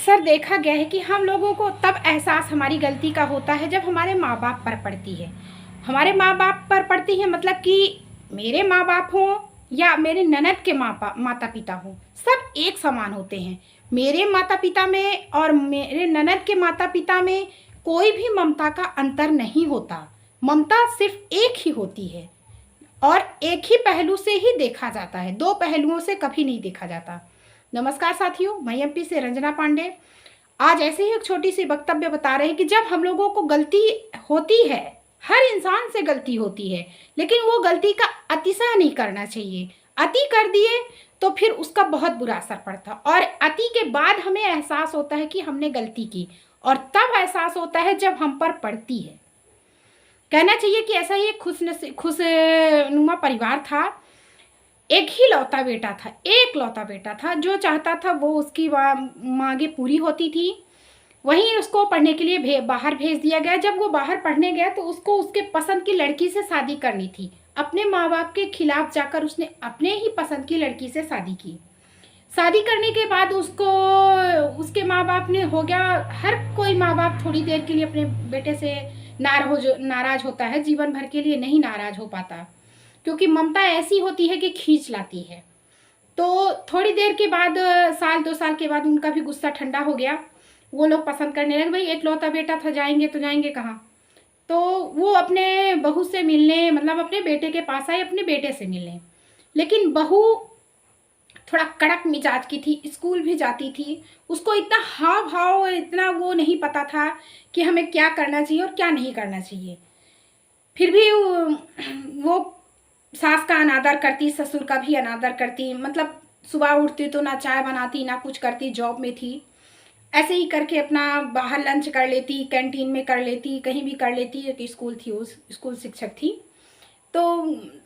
अक्सर देखा गया है कि हम लोगों को तब एहसास हमारी गलती का होता है जब हमारे माँ बाप पर पड़ती है। हमारे माँ बाप पर पड़ती है मतलब कि मेरे माँ बाप हों या मेरे ननद के माता पिता हों, सब एक समान होते हैं। मेरे माता पिता में और मेरे ननद के माता पिता में कोई भी ममता का अंतर नहीं होता। ममता सिर्फ एक ही होती है और एक ही पहलू से ही देखा जाता है, दो पहलुओं से कभी नहीं देखा जाता। नमस्कार साथियों, मैं एमपी से रंजना पांडे। आज ऐसे ही एक छोटी सी वक्तव्य बता रहे हैं कि जब हम लोगों को गलती होती है, हर इंसान से गलती होती है, लेकिन वो गलती का अतिशय नहीं करना चाहिए। अति कर दिए तो फिर उसका बहुत बुरा असर पड़ता, और अति के बाद हमें एहसास होता है कि हमने गलती की, और तब एहसास होता है जब हम पर पड़ती है। कहना चाहिए कि ऐसा ही एक खुशनुमा परिवार था। एक ही लौता बेटा था, एक लौता बेटा था। जो चाहता था वो उसकी मांगे पूरी होती थी। वहीं उसको पढ़ने के लिए बाहर भेज दिया गया। जब वो बाहर पढ़ने गया तो उसको उसके पसंद की लड़की से शादी करनी थी। अपने माँ बाप के खिलाफ जाकर उसने अपने ही पसंद की लड़की से शादी की। शादी करने के बाद उसको उसके माँ बाप ने हो गया, हर कोई माँ बाप थोड़ी देर के लिए अपने बेटे से नाराज होता है, जीवन भर के लिए नहीं नाराज हो पाता, क्योंकि ममता ऐसी होती है कि खींच लाती है। तो थोड़ी देर के बाद, साल 2 साल के बाद उनका भी गुस्सा ठंडा हो गया। वो लोग पसंद करने लगे, भाई एकलौता बेटा था, जाएंगे तो जाएंगे कहाँ। तो वो अपने बहू से मिलने, मतलब अपने बेटे के पास आए, अपने बेटे से मिलने। लेकिन बहू थोड़ा कड़क मिजाज की थी, स्कूल भी जाती थी। उसको इतना हाव भाव, इतना वो नहीं पता था कि हमें क्या करना चाहिए और क्या नहीं करना चाहिए। फिर भी वो सास का अनादर करती, ससुर का भी अनादर करती। मतलब सुबह उठती तो ना चाय बनाती ना कुछ करती, जॉब में थी। ऐसे ही करके अपना बाहर लंच कर लेती, कैंटीन में कर लेती, कहीं भी कर लेती। एक स्कूल थी, उस स्कूल शिक्षक थी। तो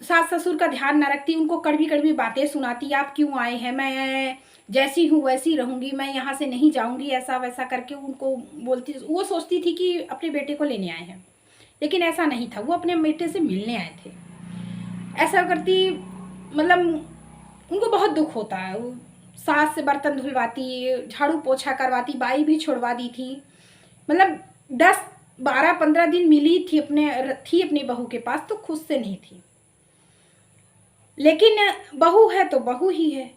सास ससुर का ध्यान न रखती, उनको कड़वी कड़वी बातें सुनाती। आप क्यों आए हैं, मैं जैसी हूँ वैसी रहूँगी, मैं यहाँ से नहीं जाऊँगी, ऐसा वैसा करके उनको बोलती। वो सोचती थी कि अपने बेटे को लेने आए हैं, लेकिन ऐसा नहीं था, वो अपने बेटे से मिलने आए थे। ऐसा करती, मतलब उनको बहुत दुख होता है। वो सास से बर्तन धुलवाती, झाड़ू पोछा करवाती, बाई भी छुड़वा दी थी। मतलब 10 12 15 दिन मिली थी अपनी बहू के पास, तो खुद से नहीं थी। लेकिन बहू है तो बहू ही है।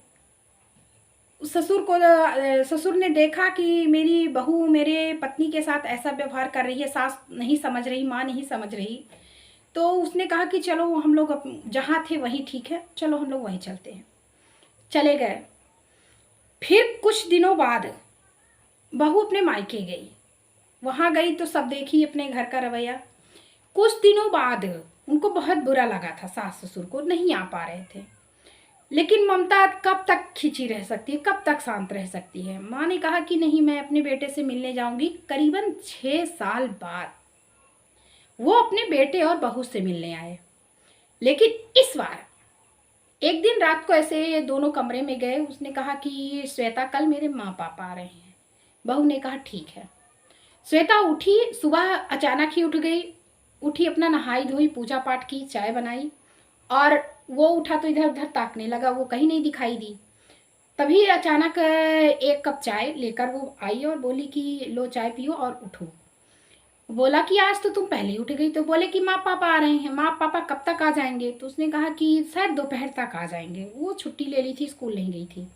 ससुर ने देखा कि मेरी बहू मेरे पत्नी के साथ ऐसा व्यवहार कर रही है, सास नहीं समझ रही, माँ नहीं समझ रही। तो उसने कहा कि चलो हम लोग जहाँ थे वहीं ठीक है, चलो हम लोग वहीं चलते हैं। चले गए। फिर कुछ दिनों बाद बहू अपने मायके गई। वहाँ गई तो सब देखी अपने घर का रवैया। कुछ दिनों बाद उनको बहुत बुरा लगा था, सास ससुर को नहीं आ पा रहे थे। लेकिन ममता कब तक खिंची रह सकती है, कब तक शांत रह सकती है। माँ ने कहा कि नहीं, मैं अपने बेटे से मिलने जाऊंगी। करीबन 6 साल बाद वो अपने बेटे और बहू से मिलने आए। लेकिन इस बार एक दिन रात को ऐसे दोनों कमरे में गए। उसने कहा कि श्वेता, कल मेरे माँ पापा आ रहे हैं। बहू ने कहा ठीक है। श्वेता उठी, सुबह अचानक ही उठ गई। उठी, अपना नहाई धोई, पूजा पाठ की, चाय बनाई, और वो उठा तो इधर उधर ताकने लगा, वो कहीं नहीं दिखाई दी। तभी अचानक 1 कप चाय लेकर वो आई और बोली कि लो चाय पियो और उठो। बोला कि आज तो तुम पहले ही उठ गई। तो बोले कि माँ पापा आ रहे हैं। माँ पापा कब तक आ जाएंगे? तो उसने कहा कि शायद दोपहर तक आ जाएंगे। वो छुट्टी ले ली थी, स्कूल नहीं गई थी।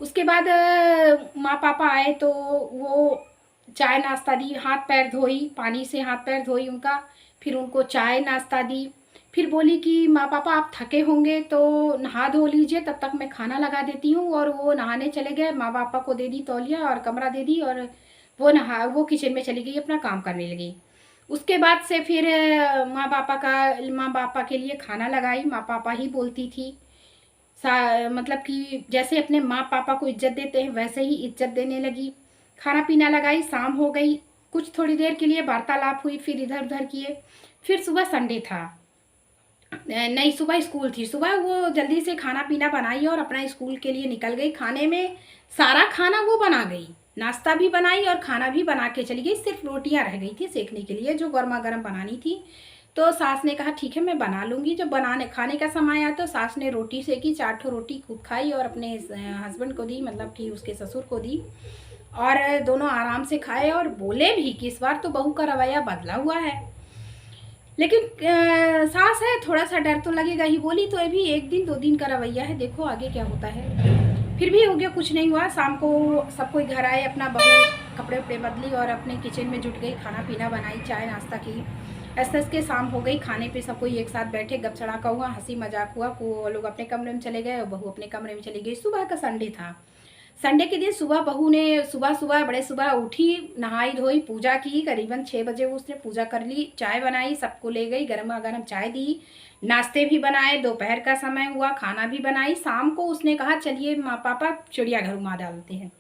उसके बाद माँ पापा आए तो वो चाय नाश्ता दी, हाथ पैर धोई, पानी से हाथ पैर धोई उनका। फिर उनको चाय नाश्ता दी। फिर बोली कि माँ पापा आप थके होंगे तो नहा धो लीजिए, तब तक मैं खाना लगा देती हूँ। और वो नहाने चले गए। माँ पापा को दे दी तौलिया और कमरा दे दी, और वो किचन में चली गई, अपना काम करने लगी। उसके बाद से फिर माँ पापा के लिए खाना लगाई। माँ पापा ही बोलती थी। मतलब कि जैसे अपने माँ पापा को इज्जत देते हैं वैसे ही इज्जत देने लगी। खाना पीना लगाई। शाम हो गई, कुछ थोड़ी देर के लिए वार्तालाप हुई, फिर इधर उधर किए। फिर सुबह संडे था, नहीं सुबह स्कूल थी। सुबह वो जल्दी से खाना पीना बनाई और अपना स्कूल के लिए निकल गई। खाने में सारा खाना वो बना गई, नाश्ता भी बनाई और खाना भी बना के चली गई। सिर्फ रोटियां रह गई थी सेकने के लिए, जो गर्मा गर्म बनानी थी। तो सास ने कहा ठीक है मैं बना लूँगी। जब बनाने खाने का समय आया तो सास ने रोटी सेकी, 4 ठो रोटी खूब खाई और अपने हस्बैंड को दी, मतलब कि उसके ससुर को दी। और दोनों आराम से खाए और बोले भी कि इस बार तो बहू का रवैया बदला हुआ है। लेकिन सास है, थोड़ा सा डर तो लगेगा ही। बोली तो अभी 1 दिन 2 दिन का रवैया है, देखो आगे क्या होता है। फिर भी हो गया, कुछ नहीं हुआ। शाम को सब कोई घर आए, अपना बहू कपड़े उपड़े बदली और अपने किचन में जुट गई, खाना पीना बनाई, चाय नाश्ता की। ऐसे के शाम हो गई, खाने पे सब कोई एक साथ बैठे, गप सड़ाका हुआ, हंसी मजाक हुआ। को लोग अपने कमरे में चले गए और बहू अपने कमरे में चली गई। सुबह का संडे था। संडे के दिन सुबह बहू ने सुबह बड़े सुबह उठी, नहाई धोई, पूजा की। करीबन 6 बजे उसने पूजा कर ली, चाय बनाई, सबको ले गई, गर्मा गर्म चाय दी, नाश्ते भी बनाए। दोपहर का समय हुआ, खाना भी बनाई। शाम को उसने कहा चलिए माँ पापा चिड़ियाघर घुमा डालते हैं।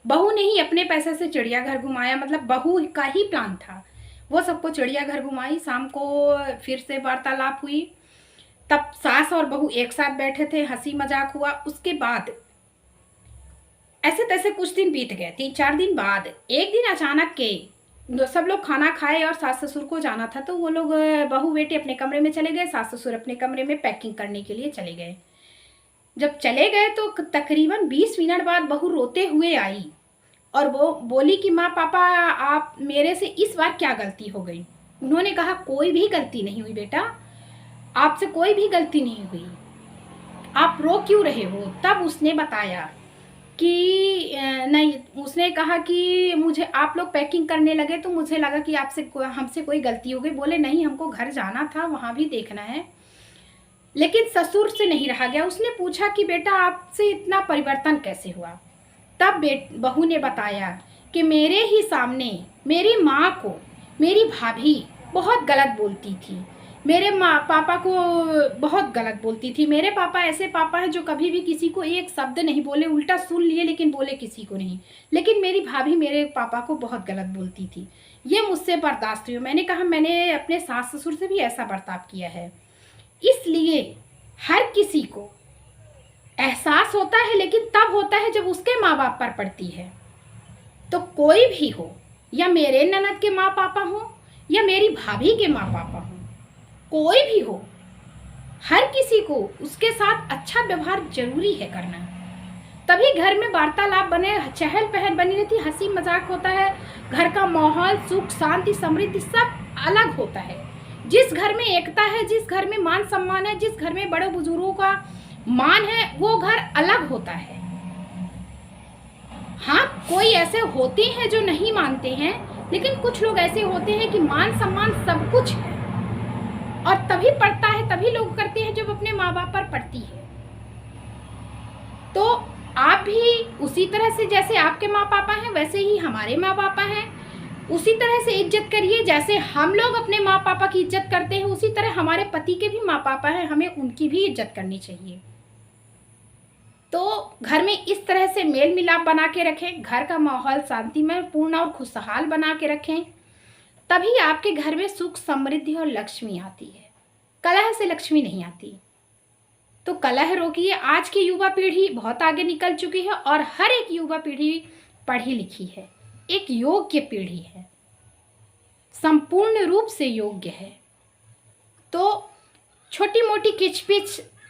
बहू ने ही अपने पैसे से चिड़ियाघर घुमाया, मतलब बहू का ही प्लान था। वो सबको चिड़ियाघर घुमाई। शाम को फिर से वार्तालाप हुई। तब सास और बहू एक साथ बैठे थे, हंसी मजाक हुआ। उसके बाद ऐसे तैसे कुछ दिन बीत गए। 3-4 दिन बाद एक दिन अचानक के सब लोग खाना खाए और सास ससुर को जाना था, तो वो लोग बहू बेटे अपने कमरे में चले गए, सास ससुर अपने कमरे में पैकिंग करने के लिए चले गए। जब चले गए तो तकरीबन 20 मिनट बाद बहू रोते हुए आई और वो बोली कि माँ पापा आप मेरे से इस बार क्या गलती हो गई। उन्होंने कहा कोई भी गलती नहीं हुई बेटा, आपसे कोई भी गलती नहीं हुई, आप रो क्यों रहे हो। तब उसने बताया कि नहीं, उसने कहा कि मुझे आप लोग पैकिंग करने लगे तो मुझे लगा कि आपसे हमसे कोई गलती हो गई। बोले नहीं, हमको घर जाना था, वहाँ भी देखना है। लेकिन ससुर से नहीं रहा गया। उसने पूछा कि बेटा आपसे इतना परिवर्तन कैसे हुआ। तब बहू ने बताया कि मेरे ही सामने मेरी माँ को मेरी भाभी बहुत गलत बोलती थी, मेरे माँ पापा को बहुत गलत बोलती थी। मेरे पापा ऐसे पापा हैं जो कभी भी किसी को एक शब्द नहीं बोले, उल्टा सुन लिए लेकिन बोले किसी को नहीं। लेकिन मेरी भाभी मेरे पापा को बहुत गलत बोलती थी, ये मुझसे बर्दाश्त हुई। मैंने कहा मैंने अपने सास ससुर से भी ऐसा बर्ताव किया है। इसलिए हर किसी को एहसास होता है, लेकिन तब होता है जब उसके माँ बाप पर पड़ती है। तो कोई भी हो, या मेरे ननद के माँ पापा हो या मेरी भाभी के माँ पापा हो, कोई भी हो, हर किसी को उसके साथ अच्छा व्यवहार जरूरी है करना। तभी घर में वार्तालाप बने, चहल पहल बनी रहती, हंसी मजाक होता है, घर का माहौल सुख शांति समृद्धि सब अलग होता है। जिस घर में एकता है, जिस घर में मान सम्मान है, जिस घर में बड़े बुजुर्गों का मान है, वो घर अलग होता है। हाँ, कोई ऐसे होते हैं जो नहीं मानते हैं, लेकिन कुछ लोग ऐसे होते हैं कि मान सम्मान सब कुछ है और तभी पड़ता है, तभी लोग करते हैं जब अपने माँ बाप पर पड़ती है। तो आप भी उसी तरह से, जैसे आपके माँ पापा हैं वैसे ही हमारे माँ पापा हैं, उसी तरह से इज्जत करिए। जैसे हम लोग अपने माँ पापा की इज्जत करते हैं, उसी तरह हमारे पति के भी माँ पापा हैं, हमें उनकी भी इज्जत करनी चाहिए। तो घर में इस तरह से मेल मिलाप बना के रखें, घर का माहौल शांतिमय पूर्ण और खुशहाल बना के रखें, तभी आपके घर में सुख समृद्धि और लक्ष्मी आती है। कलह से लक्ष्मी नहीं आती। तो कलह रोकिए। आज की युवा पीढ़ी बहुत आगे निकल चुकी है और हर एक युवा पीढ़ी पढ़ी लिखी है, एक योग्य पीढ़ी है, संपूर्ण रूप से योग्य है। तो छोटी मोटी किचपिच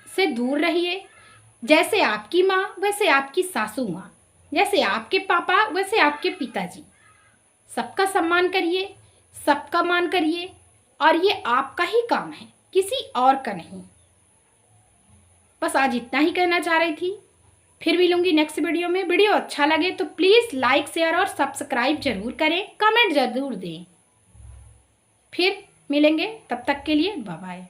से दूर रहिए। जैसे आपकी माँ वैसे आपकी सासू माँ, जैसे आपके पापा वैसे आपके पिताजी। सबका सम्मान करिए, सबका मान करिए, और ये आपका ही काम है, किसी और का नहीं। बस आज इतना ही कहना चाह रही थी। फिर मिलूंगी नेक्स्ट वीडियो में। वीडियो अच्छा लगे तो प्लीज़ लाइक शेयर और सब्सक्राइब जरूर करें, कमेंट जरूर दें। फिर मिलेंगे, तब तक के लिए बाय बाय।